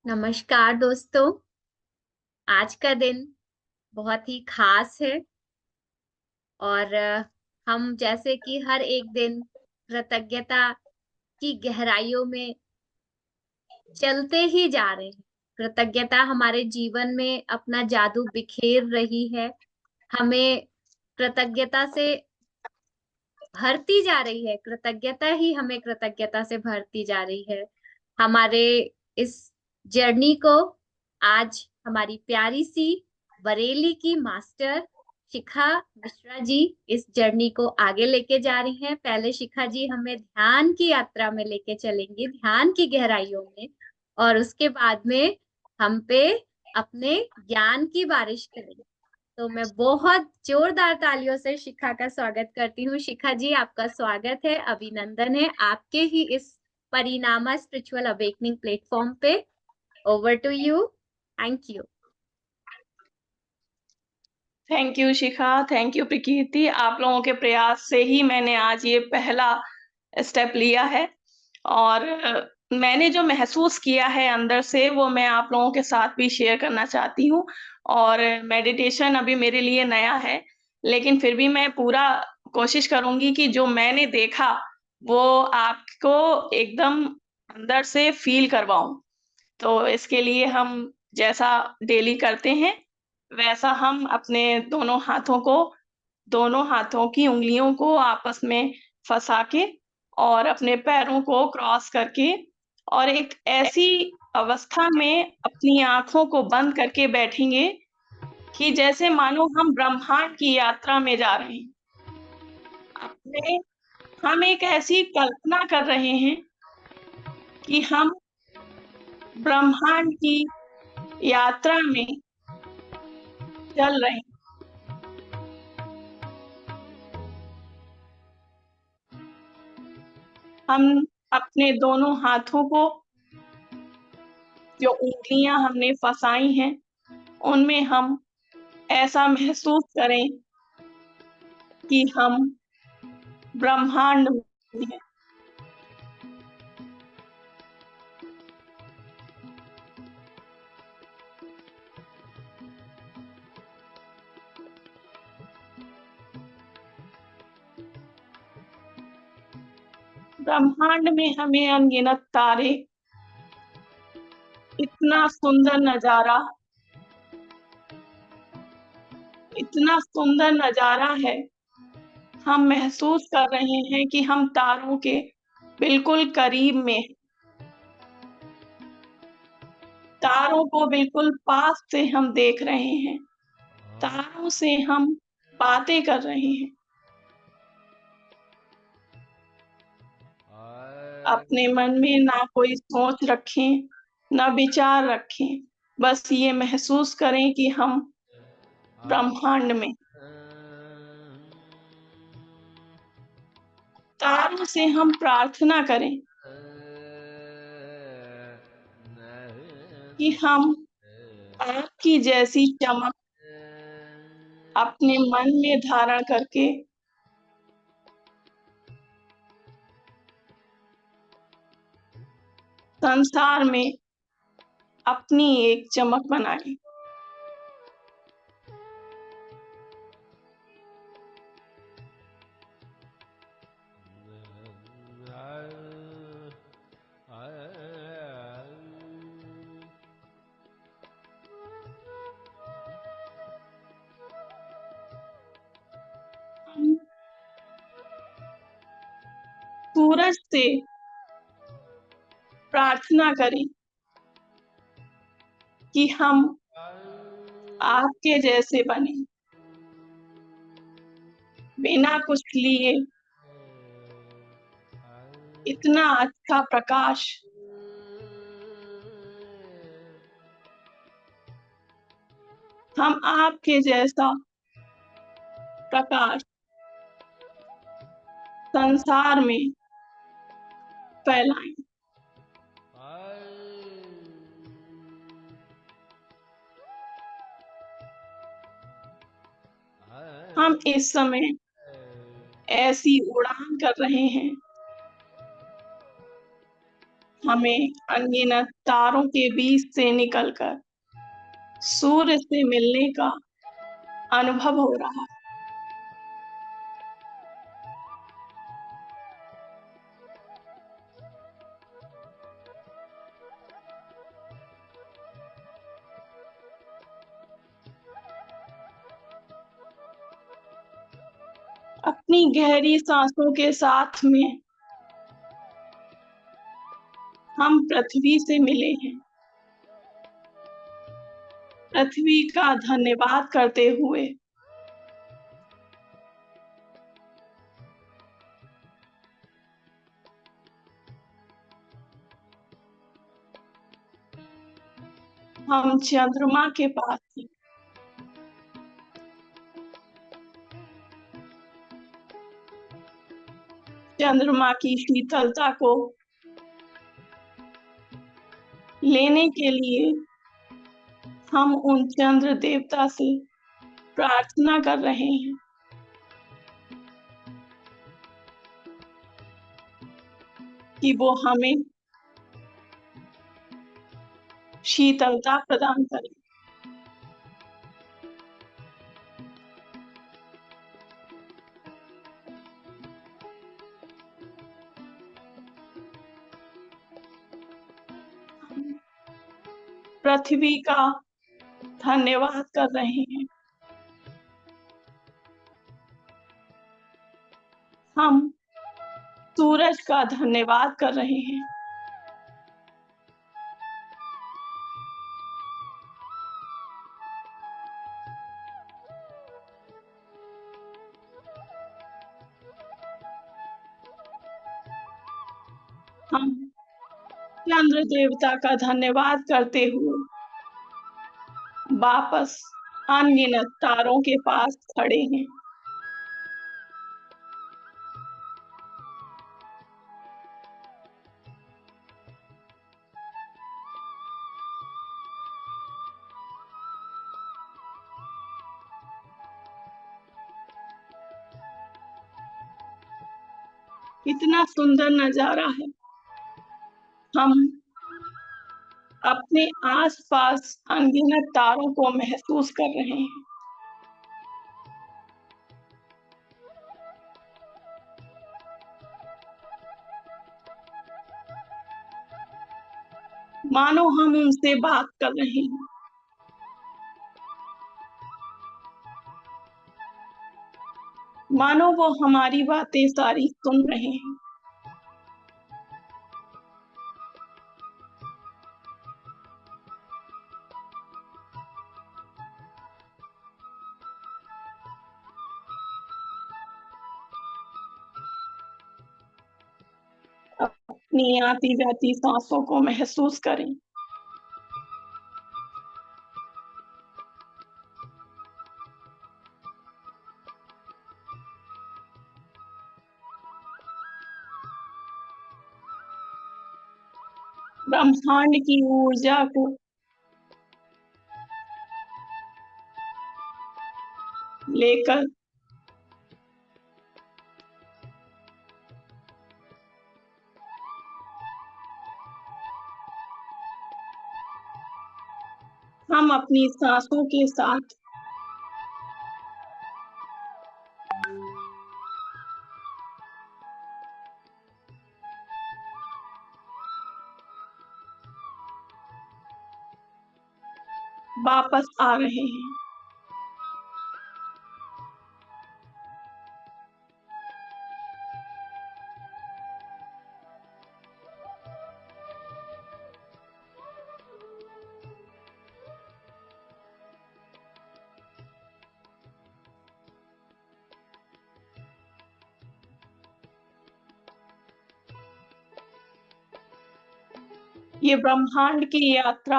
नमस्कार दोस्तों। आज का दिन बहुत ही खास है और हम जैसे कि हर एक दिन कृतज्ञता की गहराइयों में चलते ही जा रहे हैं। कृतज्ञता हमारे जीवन में अपना जादू बिखेर रही है। हमें कृतज्ञता से भरती जा रही है। कृतज्ञता ही हमें कृतज्ञता से भरती जा रही है। हमारे इस जर्नी को आज हमारी प्यारी सी बरेली की मास्टर शिखा मिश्रा जी इस जर्नी को आगे लेके जा रही हैं। पहले शिखा जी हमें ध्यान की यात्रा में लेके चलेंगी, ध्यान की गहराइयों में, और उसके बाद में हम पे अपने ज्ञान की बारिश करेंगे। तो मैं बहुत जोरदार तालियों से शिखा का स्वागत करती हूँ। शिखा जी, आपका स्वागत है, अभिनंदन है आपके ही इस परिणामा स्पिरिचुअल अवेकनिंग प्लेटफॉर्म पे। Over to you. Thank you. Thank you Shikha, thank you Prakriti. आप लोगों के प्रयास से ही मैंने आज ये पहला स्टेप लिया है और मैंने जो महसूस किया है अंदर से वो मैं आप लोगों के साथ भी शेयर करना चाहती हूँ। और मेडिटेशन अभी मेरे लिए नया है, लेकिन फिर भी मैं पूरा कोशिश करूँगी कि जो मैंने देखा वो आपको एकदम अंदर से फ़ील करवाऊँ। तो इसके लिए हम जैसा डेली करते हैं, वैसा हम अपने दोनों हाथों की उँगलियों को आपस में फँसा के और अपने पैरों को क्रॉस करके और एक ऐसी अवस्था में अपनी आँखों को बंद करके बैठेंगे कि जैसे मानो हम ब्रह्मांड की यात्रा में जा रहे हैं। अपने हम एक ऐसी कल्पना कर रहे हैं कि हम ब्रह्मांड की यात्रा में चल रहे हैं। हम अपने दोनों हाथों को जो उँगलियाँ हमने फँसाई हैं, उनमें हम ऐसा महसूस करें कि हम ब्रह्मांड में हैं। ब्रह्मांड में हमें अनगिनत तारे, इतना सुंदर नज़ारा है। हम महसूस कर रहे हैं कि हम तारों के बिल्कुल करीब में हैं। तारों को बिल्कुल पास से हम देख रहे हैं। तारों से हम बातें कर रहे हैं। अपने मन में ना कोई सोच रखें, ना विचार रखें। बस ये महसूस करें कि हम ब्रह्मांड में। तारों से हम प्रार्थना करें कि हम आपकी जैसी चमक अपने मन में धारण करके संसार में अपनी एक चमक बनाएँ। हम सूरज से प्रार्थना करें कि हम आपके जैसे बनें। बिना कुछ लिए इतना अच्छा प्रकाश हम आपके जैसा प्रकाश संसार में फैलाएँ। हम इस समय ऐसी उड़ान कर रहे हैं। हमें अनगिनत तारों के बीच से निकलकर सूर्य से मिलने का अनुभव हो रहा है। अपनी गहरी सांसों के साथ में हम पृथ्वी से मिले हैं। पृथ्वी का धन्यवाद करते हुए हम चंद्रमा के पास हैं। चंद्रमा की शीतलता को लेने के लिए हम उन चंद्र देवता से प्रार्थना कर रहे हैं कि वो हमें शीतलता प्रदान करें। हम पृथ्वी का धन्यवाद कर रहे हैं। हम सूरज का धन्यवाद कर रहे हैं। हम चंद्र देवता का धन्यवाद करते हुए वापस अनगिनत तारों के पास खड़े हैं। कितना सुंदर नजारा है। हम अपने आसपास अनगिनत तारों को महसूस कर रहे हैं। मानो हम उनसे बात कर रहे हैं। मानो वो हमारी बातें सारी सुन रहे हैं। अपनी आती जाती सांसों को महसूस करें। ब्रह्मांड की ऊर्जा को लेकर हम अपनी सांसों के साथ वापस आ रहे हैं। ये ब्रह्मांड की यात्रा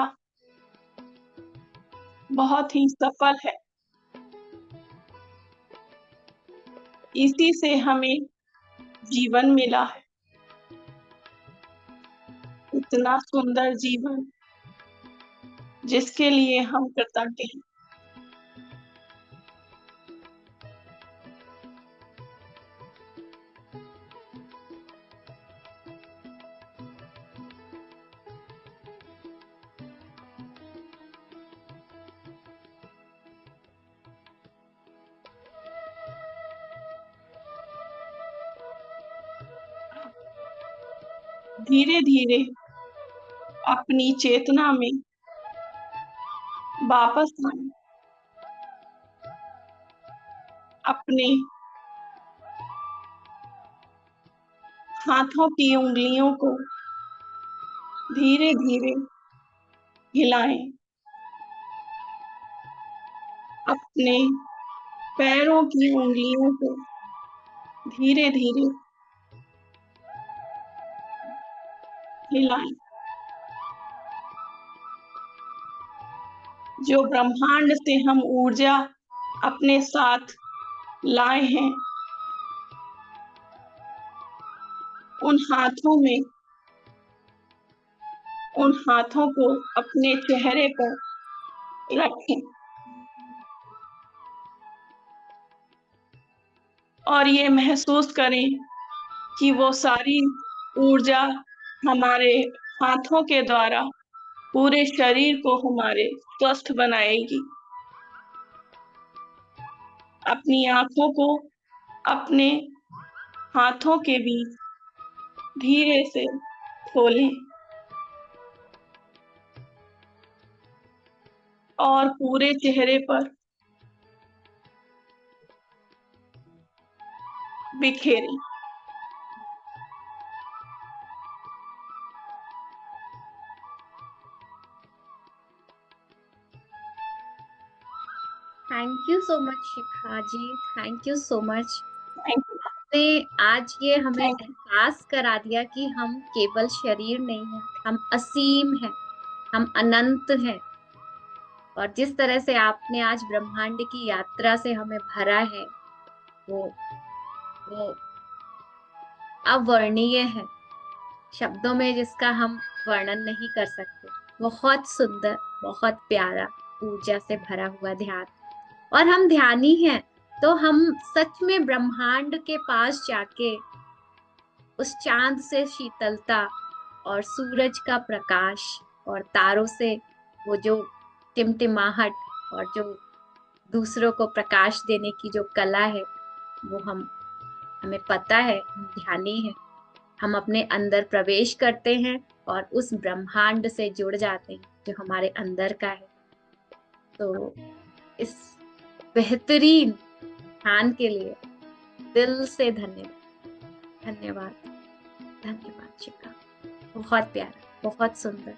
बहुत ही सफल है। इसी से हमें जीवन मिला है। इतना सुंदर जीवन जिसके लिए हम कृतज्ञ हैं। धीरे धीरे अपनी चेतना में वापस आएं। अपने हाथों की उंगलियों को धीरे धीरे हिलाएं। अपने पैरों की उंगलियों को धीरे धीरे हिलाएं। जो ब्रह्मांड से हम ऊर्जा अपने साथ लाए हैं, उन हाथों को अपने चेहरे पर रखें और ये महसूस करें कि वो सारी ऊर्जा हमारे हाथों के द्वारा पूरे शरीर को हमारे स्वस्थ बनाएगी। अपनी आँखों को अपने हाथों के बीच धीरे से खोलें और पूरे चेहरे पर बिखेरें। Thank you so much Shikha ji, thank you so much. Thank you, आपने आज ये हमें थैंक यू। एहसास करा दिया कि हम केवल शरीर नहीं हैं, हम असीम हैं, हम अनंत हैं। और जिस तरह से आपने आज ब्रह्मांड की यात्रा से हमें भरा है, वो वो अवर्णीय है, शब्दों में जिसका हम वर्णन नहीं कर सकते। बहुत सुंदर, बहुत प्यारा, ऊर्जा से भरा हुआ ध्यान। और हम ध्यानी हैं, तो हम सच में ब्रह्मांड के पास जाके उस चांद से शीतलता और सूरज का प्रकाश और तारों से वो जो टिमटिमाहट और जो दूसरों को प्रकाश देने की जो कला है, वो हमें पता है, हम ध्यानी हैं। हम अपने अंदर प्रवेश करते हैं और उस ब्रह्मांड से जुड़ जाते हैं जो हमारे अंदर का है। तो इस बेहतरीन ध्यान के लिए दिल से धन्यवाद, धन्यवाद, धन्यवाद शिखा। बहुत प्यारा, बहुत सुंदर।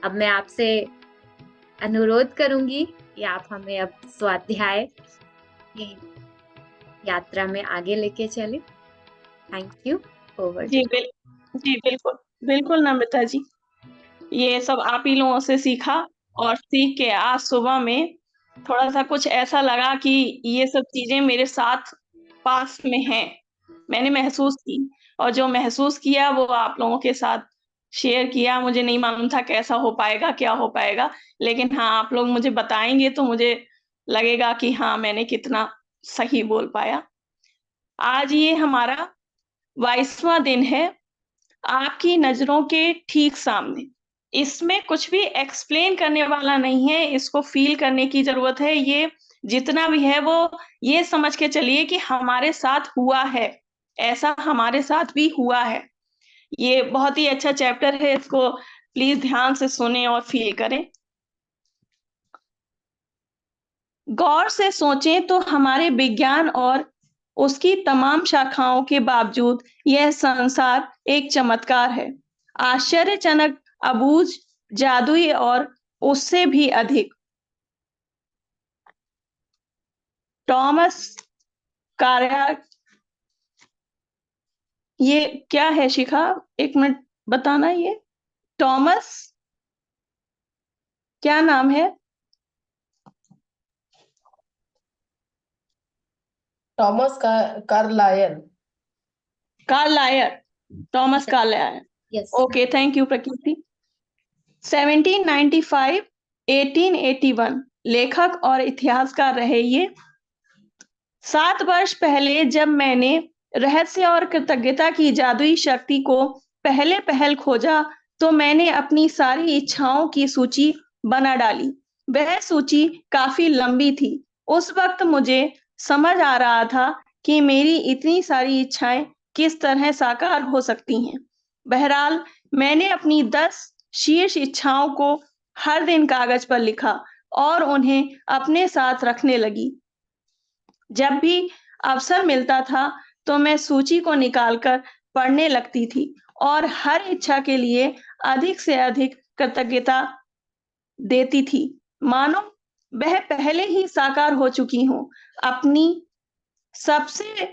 अब मैं आपसे अनुरोध करूंगी कि आप हमें अब स्वाध्याय की यात्रा में आगे लेके चले। Thank you. Over to. जी, बिल्कुल। बिल्कुल नम्रता जी। ये सब आप ही लोगों से सीखा और सीख के आज सुबह में थोड़ा-सा कुछ ऐसा लगा कि ये सब चीज़ें मेरे साथ पास में हैं। मैंने महसूस की और जो महसूस किया वो आप लोगों के साथ शेयर किया। मुझे नहीं मालूम था कैसा हो पाएगा, क्या हो पाएगा। लेकिन हाँ, आप लोग मुझे बताएँगे तो मुझे लगेगा कि हाँ, मैंने कितना सही बोल पाया। आज ये हमारा 22वाँ दिन है, आपकी नज़रों के ठीक सामने। इसमें कुछ भी एक्सप्लेन करने वाला नहीं है, इसको फ़ील करने की ज़रूरत है। ये जितना भी है वो ये समझ के चलिए कि हमारे साथ हुआ है, ऐसा हमारे साथ भी हुआ है। ये बहुत ही अच्छा चैप्टर है, इसको प्लीज़ ध्यान से सुनें और फ़ील करें। गौर से सोचें तो हमारे विज्ञान और उसकी तमाम शाखाओं के बावजूद यह संसार एक चमत्कार है। आश्चर्यजनक, अबूझ, जादुई और उससे भी अधिक। टॉमस कार्या ये क्या है शिखा? 1 मिनट बताना ये? टॉमस क्या नाम है? टॉमस का Carlyle. Carlyle, Thomas Carlyle. Yes. Okay, thank you Prakriti. 1795 1881 लेखक और इतिहासकार रहे ये। 7 वर्ष पहले जब मैंने रहस्य और कृतज्ञता की जादुई शक्ति को पहल खोजा, तो मैंने अपनी सारी इच्छाओं की सूची बना डाली। वह सूची काफ़ी लंबी थी। उस वक़्त मुझे समझ आ रहा था कि मेरी इतनी सारी इच्छाएँ किस तरह साकार हो सकती हैं। बहरहाल मैंने अपनी 10 शीर्ष इच्छाओं को हर दिन कागज पर लिखा और उन्हें अपने साथ रखने लगी। जब भी अवसर मिलता था, तो मैं सूची को निकालकर पढ़ने लगती थी और हर इच्छा के लिए अधिक से अधिक कृतज्ञता देती थी, मानो वह पहले ही साकार हो चुकी हों। अपनी सबसे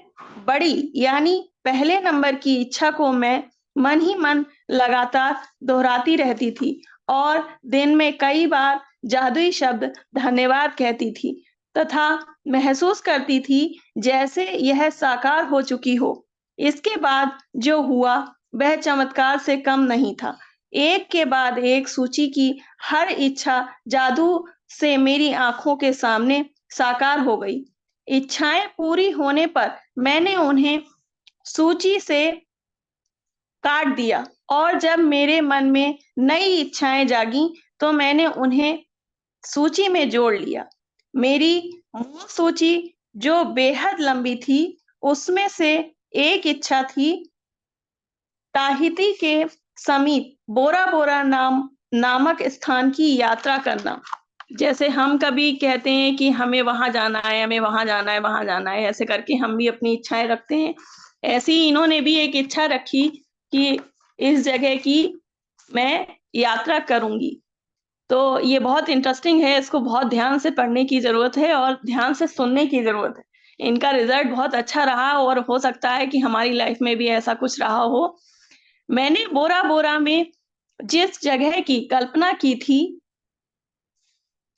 बड़ी यानी पहले नंबर की इच्छा को मैं मन ही मन लगातार दोहराती रहती थी और दिन में कई बार जादुई शब्द धन्यवाद कहती थी तथा महसूस करती थी जैसे यह साकार हो चुकी हो। इसके बाद जो हुआ वह चमत्कार से कम नहीं था। एक के बाद एक सूची की हर इच्छा जादू से मेरी आंखों के सामने साकार हो गई। इच्छाएं पूरी होने पर मैंने उन्हें सूची से काट दिया और जब मेरे मन में नई इच्छाएं जागी तो मैंने उन्हें सूची में जोड़ लिया। मेरी मूल सूची जो बेहद लंबी थी, उसमें से एक इच्छा थी ताहिती के समीप बोरा बोरा नामक स्थान की यात्रा करना। जैसे हम कभी कहते हैं कि हमें वहां जाना है, हमें वहां जाना है, वहां जाना है, ऐसे करके हम भी अपनी इच्छाएं रखते हैं। ऐसे ही इन्होंने भी एक इच्छा रखी कि इस जगह की मैं यात्रा करूंगी। तो ये बहुत इंटरेस्टिंग है, इसको बहुत ध्यान से पढ़ने की ज़रूरत है और ध्यान से सुनने की ज़रूरत है। इनका रिज़ल्ट बहुत अच्छा रहा और हो सकता है कि हमारी लाइफ में भी ऐसा कुछ रहा हो। मैंने बोरा बोरा में जिस जगह की कल्पना की थी,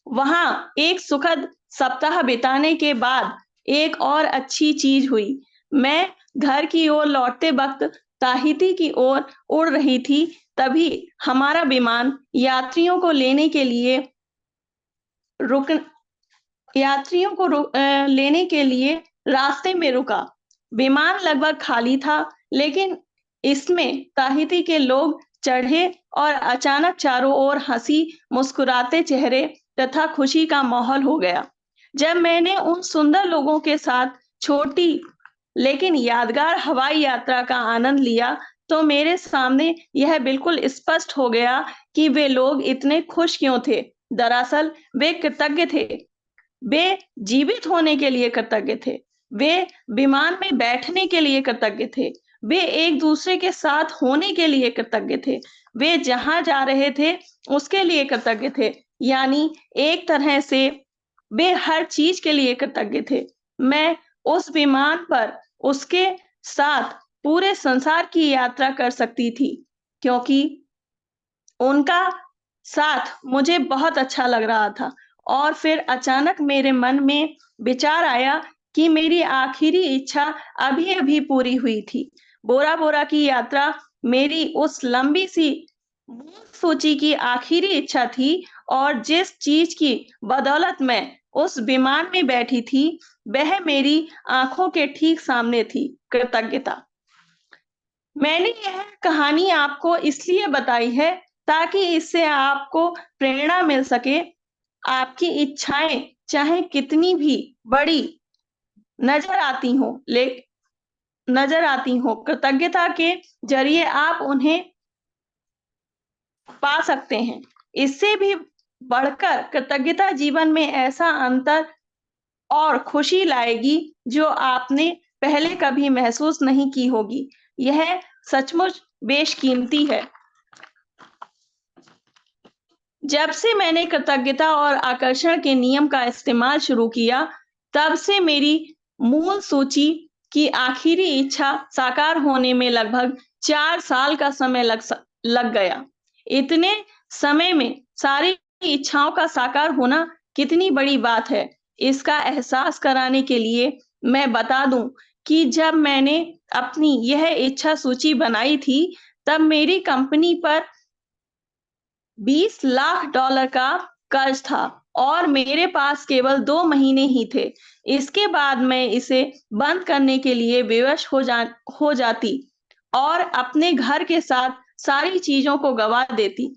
वहाँ एक सुखद सप्ताह बिताने के बाद एक और अच्छी चीज़ हुई। मैं घर की ओर लौटते वक़्त ताहिती की ओर उड़ रही थी, तभी हमारा विमान यात्रियों को लेने के लिए रुक लेने के लिए रास्ते में रुका। विमान लगभग खाली था, लेकिन इसमें ताहिती के लोग चढ़े और अचानक चारों ओर हंसी मुस्कुराते चेहरे तथा खुशी का माहौल हो गया। जब मैंने उन सुंदर लोगों के साथ छोटी लेकिन यादगार हवाई यात्रा का आनंद लिया, तो मेरे सामने यह बिल्कुल स्पष्ट हो गया कि वे लोग इतने खुश क्यों थे। दरअसल वे कृतज्ञ थे। वे जीवित होने के लिए कृतज्ञ थे। वे विमान में बैठने के लिए कृतज्ञ थे। वे एक-दूसरे के साथ होने के लिए कृतज्ञ थे। वे जहाँ जा रहे थे, उसके लिए कृतज्ञ थे। यानी एक तरह से वे हर चीज़ के लिए कृतज्ञ थे। मैं उस विमान पर उसके साथ पूरे संसार की यात्रा कर सकती थी, क्योंकि उनका साथ मुझे बहुत अच्छा लग रहा था। और फिर अचानक मेरे मन में विचार आया कि मेरी आखिरी इच्छा अभी-अभी पूरी हुई थी। बोरा बोरा की यात्रा मेरी उस लंबी-सी मूल सूची की आखिरी इच्छा थी और जिस चीज़ की बदौलत मैं उस विमान में बैठी थी, वह मेरी आँखों के ठीक सामने थी, कृतज्ञता। मैंने यह कहानी आपको इसलिए बताई है ताकि इससे आपको प्रेरणा मिल सके। आपकी इच्छाएँ चाहे कितनी भी बड़ी नज़र आती हों, कृतज्ञता के ज़रिए आप उन्हें पा सकते हैं। इससे भी बढ़कर कृतज्ञता जीवन में ऐसा अंतर और खुशी लाएगी जो आपने पहले कभी महसूस नहीं की होगी। यह सचमुच बेशकीमती है। जब से मैंने कृतज्ञता और आकर्षण के नियम का इस्तेमाल शुरू किया, तब से मेरी मूल सूची की आखिरी इच्छा साकार होने में लगभग 4 साल का समय लग गया। इतने समय में सारी इच्छाओं का साकार होना कितनी बड़ी बात है, इसका एहसास कराने के लिए मैं बता दूं कि जब मैंने अपनी यह इच्छा सूची बनाई थी, तब मेरी कंपनी पर $20 लाख का कर्ज था और मेरे पास केवल 2 महीने ही थे। इसके बाद मैं इसे बंद करने के लिए विवश हो जाती और अपने घर के साथ सारी चीज़ों को गँवा देती।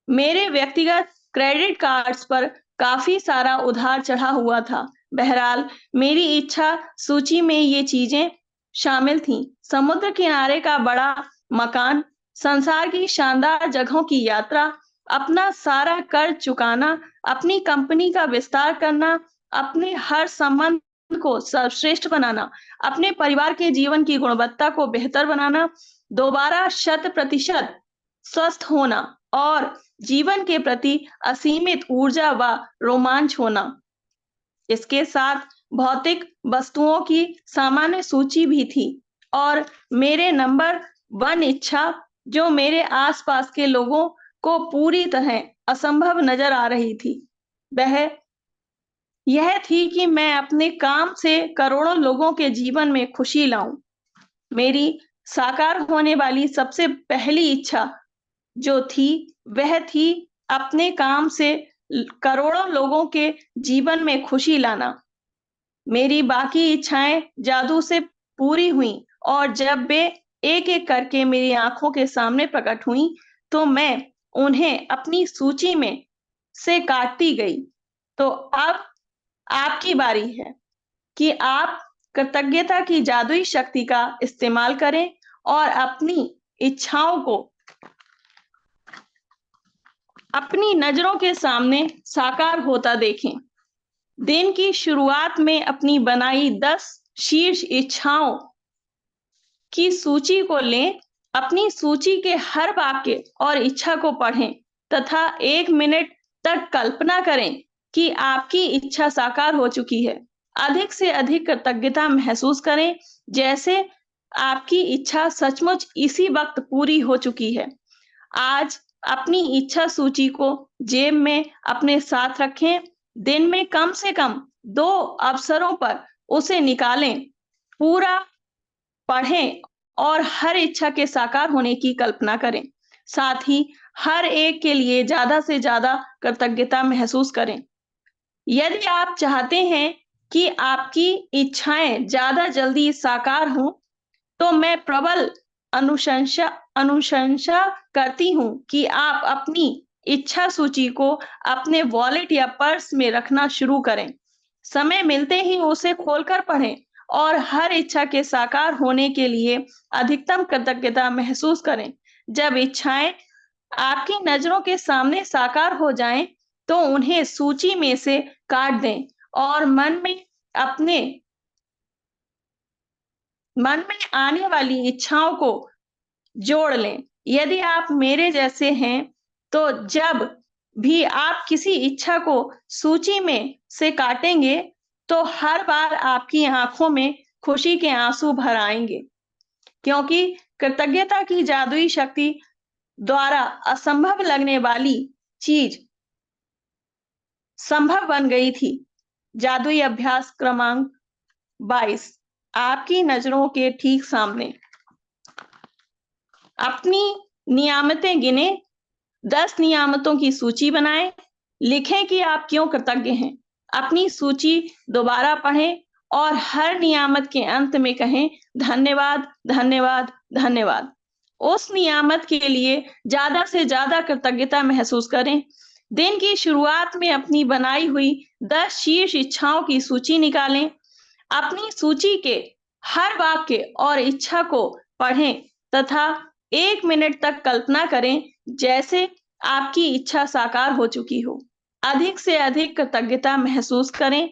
मेरे व्यक्तिगत क्रेडिट कार्ड्स पर काफ़ी सारा उधार चढ़ा हुआ था। बहरहाल मेरी इच्छा सूची में ये चीज़ें शामिल थीं। समुद्र किनारे का बड़ा मकान, संसार की शानदार जगहों की यात्रा, अपना सारा कर्ज चुकाना, अपनी कंपनी का विस्तार करना, अपने हर संबंध को सर्वश्रेष्ठ बनाना, अपने परिवार के जीवन की गुणवत्ता को बेहतर बनाना, दोबारा 100% स्वस्थ होना और जीवन के प्रति असीमित ऊर्जा व रोमांच होना। इसके साथ भौतिक वस्तुओं की सामान्य सूची भी थी और मेरे नंबर 1 इच्छा जो मेरे आसपास के लोगों को पूरी तरह असंभव नजर आ रही थी, वह यह थी कि मैं अपने काम से करोड़ों लोगों के जीवन में खुशी लाऊं। मेरी साकार होने वाली सबसे पहली इच्छा जो थी, वह थी अपने काम से करोड़ों लोगों के जीवन में खुशी लाना। मेरी बाकी इच्छाएं जादू से पूरी हुईं और जब वे एक-एक करके मेरी आंखों के सामने प्रकट हुईं, तो मैं उन्हें अपनी सूची में से काटती गई। तो अब आपकी बारी है कि आप कृतज्ञता की जादुई शक्ति का इस्तेमाल करें और अपनी इच्छाओं को अपनी नजरों के सामने साकार होता देखें। दिन की शुरुआत में अपनी बनाई 10 शीर्ष इच्छाओं की सूची को लें, अपनी सूची के हर वाक्य और इच्छा को पढ़ें तथा 1 मिनट तक कल्पना करें कि आपकी इच्छा साकार हो चुकी है। अधिक से अधिक कृतज्ञता महसूस करें, जैसे आपकी इच्छा सचमुच इसी वक्त पूरी हो चुकी है। आज अपनी इच्छा सूची को जेब में अपने साथ रखें। दिन में कम से कम 2 अवसरों पर उसे निकालें, पूरा पढ़ें और हर इच्छा के साकार होने की कल्पना करें। साथ ही हर एक के लिए ज़्यादा से ज़्यादा कृतज्ञता महसूस करें। यदि आप चाहते हैं कि आपकी इच्छाएं ज़्यादा जल्दी साकार हों, तो मैं प्रबल अनुशंसा करती हूँ कि आप अपनी इच्छा सूची को अपने वॉलेट या पर्स में रखना शुरू करें। समय मिलते ही उसे खोलकर पढ़ें और हर इच्छा के साकार होने के लिए अधिकतम कृतज्ञता महसूस करें। जब इच्छाएं आपकी नजरों के सामने साकार हो जाएं, तो उन्हें सूची में से काट दें और मन में आने वाली इच्छाओं को जोड़ लें। यदि आप मेरे जैसे हैं, तो जब भी आप किसी इच्छा को सूची में से काटेंगे, तो हर बार आपकी आंखों में खुशी के आंसू भर आएंगे, क्योंकि कृतज्ञता की जादुई शक्ति द्वारा असंभव लगने वाली चीज संभव बन गई थी। जादुई अभ्यास क्रमांक 22 आपकी नजरों के ठीक सामने। अपनी नियामतें गिने, 10 नियामतों की सूची बनाएं, लिखें कि आप क्यों कृतज्ञ हैं। अपनी सूची दोबारा पढ़ें और हर नियामत के अंत में कहें धन्यवाद, धन्यवाद, धन्यवाद। उस नियामत के लिए ज्यादा से ज्यादा कृतज्ञता महसूस करें। दिन की शुरुआत में अपनी बनाई हुई 10 शीर्ष इच्छाओं की सूची निकालें। अपनी सूची के हर वाक्य और इच्छा को पढ़ें तथा 1 मिनट तक कल्पना करें जैसे आपकी इच्छा साकार हो चुकी हो। अधिक से अधिक कृतज्ञता महसूस करें।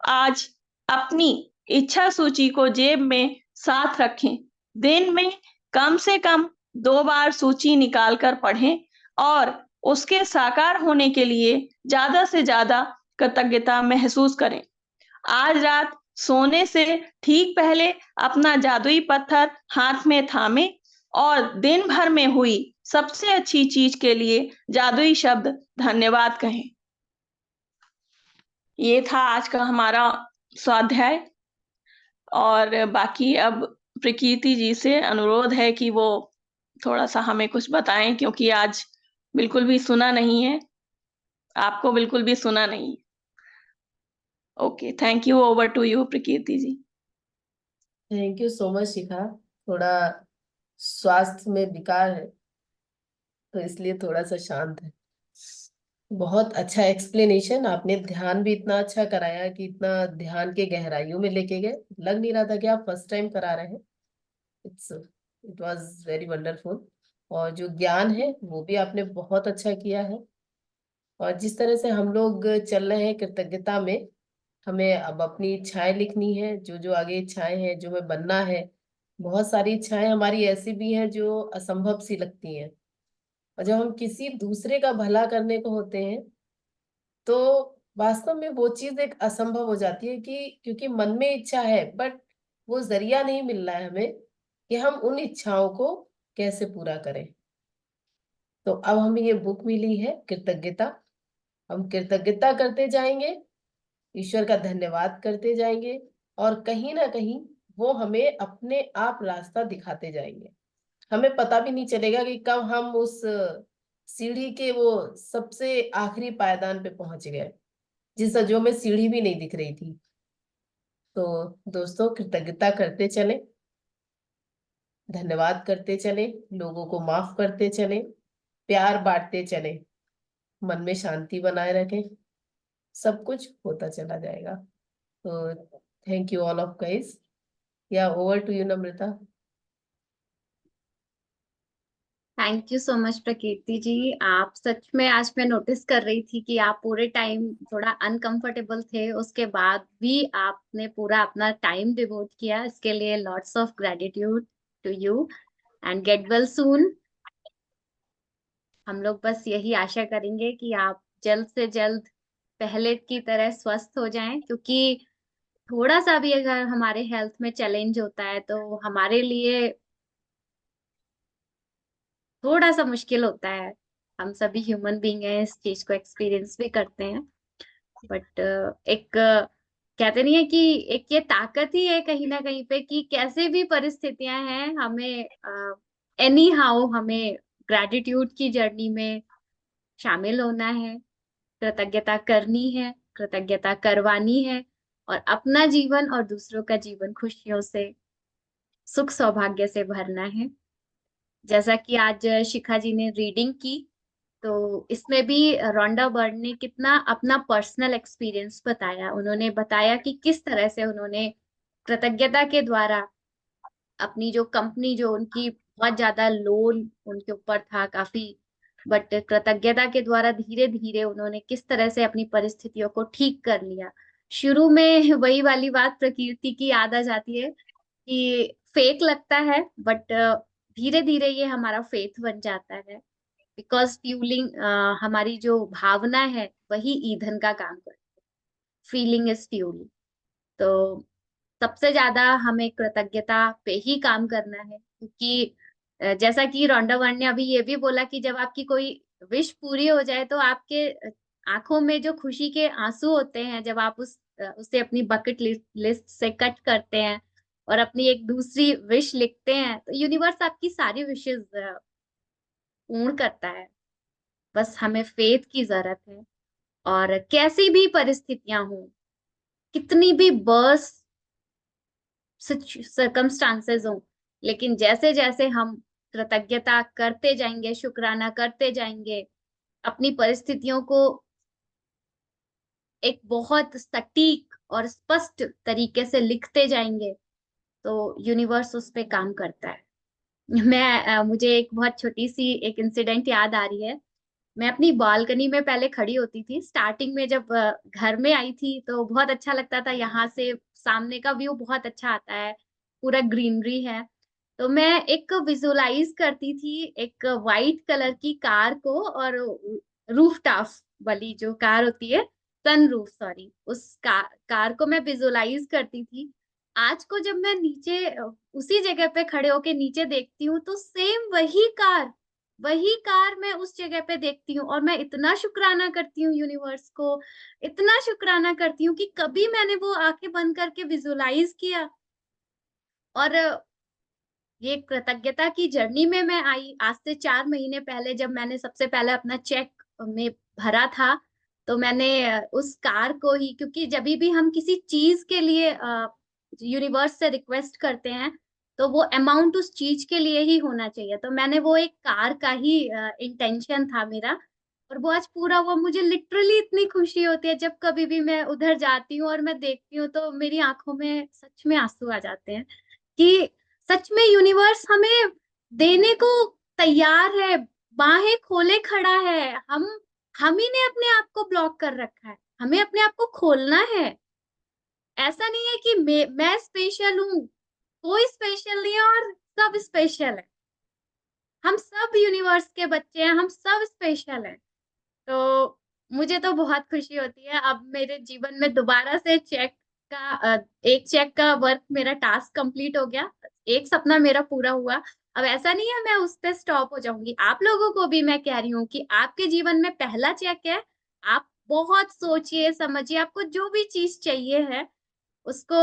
आज अपनी इच्छा सूची को जेब में साथ रखें। दिन में कम से कम 2 बार सूची निकालकर पढ़ें और उसके साकार होने के लिए ज्यादा से ज्यादा कृतज्ञता महसूस करें। आज रात सोने से ठीक पहले अपना जादुई पत्थर हाथ में थामें और दिन भर में हुई सबसे अच्छी चीज के लिए जादुई शब्द धन्यवाद कहें। ये था आज का हमारा स्वाध्याय और बाकी अब प्रकृति जी से अनुरोध है कि वो थोड़ा सा हमें कुछ बताएं, क्योंकि आज बिल्कुल भी सुना नहीं है, आपको बिल्कुल भी सुना नहीं है। Okay, thank you, over to you Prakriti ji. Thank you so much Shikha. थोड़ा स्वास्थ्य में विकार है, तो इसलिए थोड़ा सा शांत है। बहुत अच्छा एक्सप्लेनेशन, आपने ध्यान भी इतना अच्छा कराया कि इतना ध्यान के गहराइयों में लेके गए। लग नहीं रहा था कि आप फर्स्ट टाइम करा रहे हैं। It's it was very wonderful. और जो ज्ञान है वो भी आपने बहुत अच्छा किया है। और जिस तरह से हम लोग चल रहे हैं कृतज्ञता में, हमें अब अपनी इच्छाएं लिखनी है, जो जो आगे इच्छाएं हैं, जो हमें बनना है। बहुत सारी इच्छाएं हमारी ऐसी भी हैं जो असंभव सी लगती हैं, और जब हम किसी दूसरे का भला करने को होते हैं तो वास्तव में वो चीज एक असंभव हो जाती है, कि क्योंकि मन में इच्छा है बट वो जरिया नहीं मिल रहा है हमें कि हम उन इच्छाओं को कैसे पूरा करें। तो अब हमें ये बुक मिली है कृतज्ञता, हम कृतज्ञता करते जाएंगे, ईश्वर का धन्यवाद करते जाएंगे, और कहीं ना कहीं वो हमें अपने आप रास्ता दिखाते जाएंगे। हमें पता भी नहीं चलेगा कि कब हम उस सीढ़ी के वो सबसे आखिरी पायदान पे पहुंच गए, जिस जो में सीढ़ी भी नहीं दिख रही थी। तो दोस्तों, कृतज्ञता करते चले, धन्यवाद करते चले, लोगों को माफ करते चले, प्यार बांटते चले, मन में शांति बनाए रखें, सब कुछ होता चला जाएगा। तो thank you all of guys. Yeah over to you Namrata. Thank you so much Prakirti ji. आप सच में, आज मैं नोटिस कर रही थी कि आप पूरे टाइम थोड़ा अनकंफर्टेबल थे, उसके बाद भी आपने पूरा अपना टाइम डिवोट किया। इसके लिए lots of gratitude to you and get well soon. हम लोग बस यही आशा करेंगे कि आप जल्द से जल्द पहले की तरह स्वस्थ हो जाएं, क्योंकि थोड़ा सा भी अगर हमारे हेल्थ में चैलेंज होता है तो हमारे लिए थोड़ा सा मुश्किल होता है। हम सभी ह्यूमन बीइंग हैं, इस चीज को एक्सपीरियंस भी करते हैं। बट एक कहते नहीं है कि एक ये ताकत ही है कहीं ना कहीं पे, कि कैसे भी परिस्थितियां हैं, हमें एनी हाउ हमें ग्रेटिट्यूड की जर्नी में शामिल होना है, कृतज्ञता करनी है, कृतज्ञता करवानी है, और अपना जीवन और दूसरों का जीवन खुशियों से, सुख सौभाग्य से भरना है। जैसा कि आज शिखा जी ने रीडिंग की, तो इसमें भी रोंडा बर्ड ने कितना अपना पर्सनल एक्सपीरियंस बताया। उन्होंने बताया कि किस तरह से उन्होंने कृतज्ञता के द्वारा अपनी जो कंपनी, जो उनकी बहुत ज्यादा लोन उनके ऊपर था काफी, बट कृतज्ञता के द्वारा धीरे धीरे उन्होंने किस तरह से अपनी परिस्थितियों को ठीक कर लिया। शुरू में वही वाली बात प्रकृति की याद आ जाती है कि फेक लगता है, बट धीरे धीरे ये हमारा फेथ बन जाता है। बिकॉज फ्यूलिंग, हमारी जो भावना है वही ईंधन का काम करती है। Feeling is fuel. तो सबसे ज्यादा हमें कृतज्ञता पे ही काम करना है, क्योंकि जैसा कि रोंडा वन ने अभी ये भी बोला कि जब आपकी कोई विश पूरी हो जाए तो आपके आंखों में जो खुशी के आंसू होते हैं, जब आप उसे अपनी बकेट लिस्ट से कट करते हैं और अपनी एक दूसरी विश लिखते हैं, तो यूनिवर्स आपकी सारी विशेष पूर्ण करता है। बस हमें फेथ की जरूरत है। और कैसी भी परिस्थितियां हो, कितनी भी बर्स सरकमस्टांसेस हो, लेकिन जैसे जैसे हम कृतज्ञता करते जाएंगे, शुक्राना करते जाएंगे, अपनी परिस्थितियों को एक बहुत सटीक और स्पष्ट तरीके से लिखते जाएंगे, तो यूनिवर्स उस पे काम करता है। मुझे एक बहुत छोटी सी एक इंसिडेंट याद आ रही है। मैं अपनी बालकनी में पहले खड़ी होती थी स्टार्टिंग में, जब घर में आई थी तो बहुत अच्छा लगता था। यहाँ से सामने का व्यू बहुत अच्छा आता है, पूरा ग्रीनरी है। तो मैं एक विजुलाइज करती थी एक वाइट कलर की कार को, और रूफ टॉप वाली जो कार होती है, सन रूफ, सॉरी, उस कार को मैं विजुलाइज करती थी। आज को जब मैं नीचे उसी जगह पे खड़े होके नीचे देखती हूँ, तो सेम वही कार मैं उस जगह पे देखती हूँ, और मैं इतना शुक्राना करती हूँ यूनिवर्स को, इतना शुक्राना करती हूँ कि कभी मैंने वो आंखें बंद करके विजुलाइज किया। और ये कृतज्ञता की जर्नी में मैं आई आज से 4 महीने पहले, जब मैंने सबसे पहले अपना चेक में भरा था। तो मैंने उस कार को ही, क्योंकि जब भी हम किसी चीज के लिए यूनिवर्स से रिक्वेस्ट करते हैं, तो वो अमाउंट उस चीज के लिए ही होना चाहिए। तो मैंने वो एक कार का ही इंटेंशन था मेरा। और वो आज पूरा हुआ। मुझे लिटरली इतनी खुशी होती है जब कभी भी मैं उधर जाती हूँ और मैं देखती हूँ, तो मेरी आंखों में सच में आंसू आ जाते हैं कि सच में यूनिवर्स हमें देने को तैयार है, बाहें खोले खड़ा है। हम ही ने अपने आप को ब्लॉक कर रखा है, हमें अपने आप को खोलना है। ऐसा नहीं है कि मैं स्पेशल हूँ, कोई स्पेशल नहीं है और सब स्पेशल है। हम सब यूनिवर्स के बच्चे हैं, हम सब स्पेशल हैं। तो मुझे तो बहुत खुशी होती है। अब मेरे जीवन में दोबारा से एक चेक का वर्क, मेरा टास्क कंप्लीट हो गया, एक सपना मेरा पूरा हुआ। अब ऐसा नहीं है मैं उस पे स्टॉप हो जाऊंगी। आप लोगों को भी मैं कह रही हूँ कि आपके जीवन में पहला चेक है। आप बहुत सोचिए समझिए, आपको जो भी चीज चाहिए है उसको,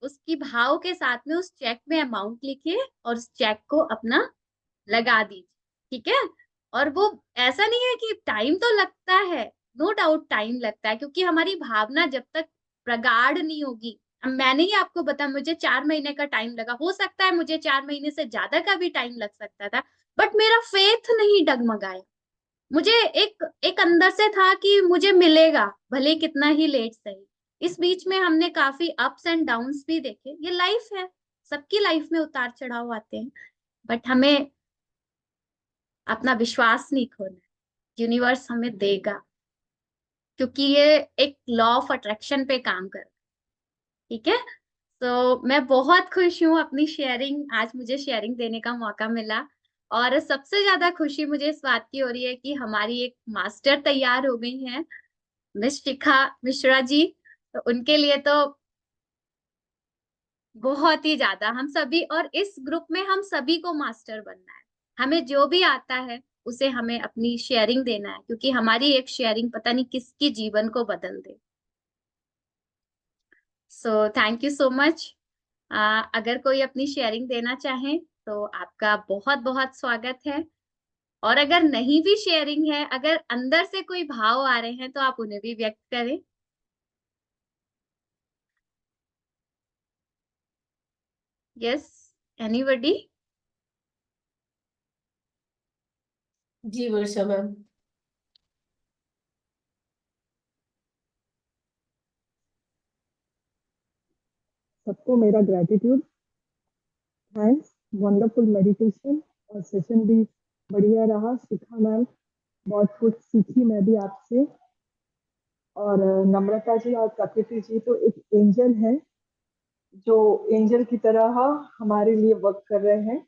उसकी भाव के साथ में उस चेक में अमाउंट लिखिए और उस चेक को अपना लगा दीजिए, ठीक है। और वो ऐसा नहीं है कि टाइम तो लगता है, नो डाउट टाइम लगता है, क्योंकि हमारी भावना जब तक प्रगाढ़ नहीं होगी। अब मैंने ही आपको बताया, मुझे 4 महीने का टाइम लगा, हो सकता है मुझे 4 महीने से ज्यादा का भी टाइम लग सकता था, बट मेरा फेथ नहीं डगमगाया। मुझे एक एक अंदर से था कि मुझे मिलेगा, भले कितना ही लेट सही। इस बीच में हमने काफी अप्स एंड डाउन्स भी देखे, ये लाइफ है, सबकी लाइफ में उतार चढ़ाव आते हैं, बट हमें अपना विश्वास नहीं खोना है। यूनिवर्स हमें देगा, क्योंकि ये एक लॉ ऑफ अट्रैक्शन पे काम कर, ठीक है। तो मैं बहुत खुश हूँ, अपनी शेयरिंग, आज मुझे शेयरिंग देने का मौका मिला। और सबसे ज्यादा खुशी मुझे इस बात की हो रही है कि हमारी एक मास्टर तैयार हो गई हैं, मिस शिखा मिश्रा जी। तो उनके लिए तो बहुत ही ज्यादा, हम सभी, और इस ग्रुप में हम सभी को मास्टर बनना है। हमें जो भी आता है उसे हमें अपनी शेयरिंग देना है, क्योंकि हमारी एक शेयरिंग पता नहीं किसकी जीवन को बदल दे। So thank you so much. अगर कोई अपनी शेयरिंग देना चाहे तो आपका बहुत बहुत स्वागत है। और अगर नहीं भी शेयरिंग है, अगर अंदर से कोई भाव आ रहे हैं तो आप उन्हें भी व्यक्त करें। Yes, anybody? जी वर्षा मैम। सबको मेरा ग्रेटिट्यूड, थैंक्स, वंडरफुल मेडिटेशन, और सेशन भी बढ़िया रहा। शिखा मैम, बहुत कुछ सीखी मैं भी आपसे। और नम्रता जी और प्रकृति जी तो एक एंजल है, जो एंजल की तरह हमारे लिए वर्क कर रहे हैं।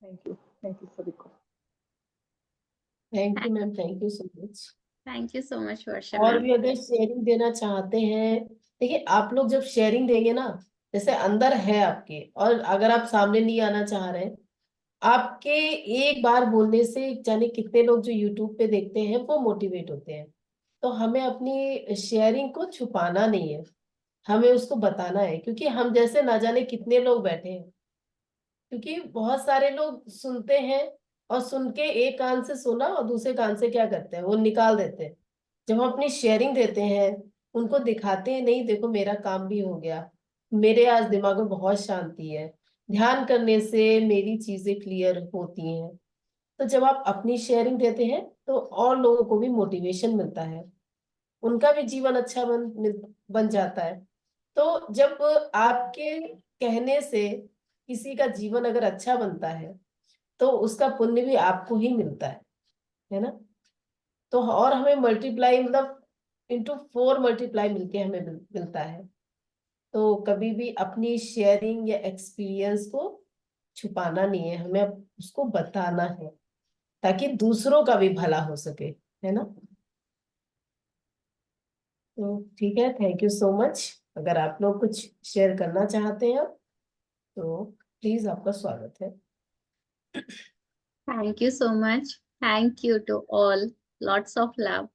थैंक यू सभी को। Thank you ma'am, thank you so much. Thank you so much Varsha और मैम। भी अगर शेयरिंग देना चाहते हैं, देखिए आप लोग जब शेयरिंग देंगे ना, जैसे अंदर है आपके, और अगर आप सामने नहीं आना चाह रहे हैं, आपके एक बार बोलने से जाने कितने लोग जो यूट्यूब पे देखते हैं वो मोटिवेट होते हैं। तो हमें अपनी शेयरिंग को छुपाना नहीं है, हमें उसको बताना है, क्योंकि हम जैसे ना जाने कितने लोग बैठे हैं। क्योंकि बहुत सारे लोग सुनते हैं, और सुन के एक कान से सुना और दूसरे कान से क्या करते हैं, वो निकाल देते हैं। जब हम अपनी शेयरिंग देते हैं, उनको दिखाते हैं, नहीं देखो मेरा काम भी हो गया, मेरे आज दिमाग में बहुत शांति है, ध्यान करने से मेरी चीजें क्लियर होती हैं। तो जब आप अपनी शेयरिंग देते हैं तो और लोगों को भी मोटिवेशन मिलता है, उनका भी जीवन अच्छा बन जाता है। तो जब आपके कहने से किसी का जीवन अगर अच्छा बनता है, तो उसका पुण्य भी आपको ही मिलता है ना। तो और हमें मल्टीप्लाई, मतलब इंटू 4 मल्टीप्लाई मिलके हमें मिलता है। तो कभी भी अपनी शेयरिंग या एक्सपीरियंस को छुपाना नहीं है, हमें उसको बताना है, ताकि दूसरों का भी भला हो सके, है ना। तो ठीक है, थैंक यू सो मच। अगर आप लोग कुछ शेयर करना चाहते हैं तो प्लीज, आपका स्वागत है। Thank you so much, thank you to all, lots of love.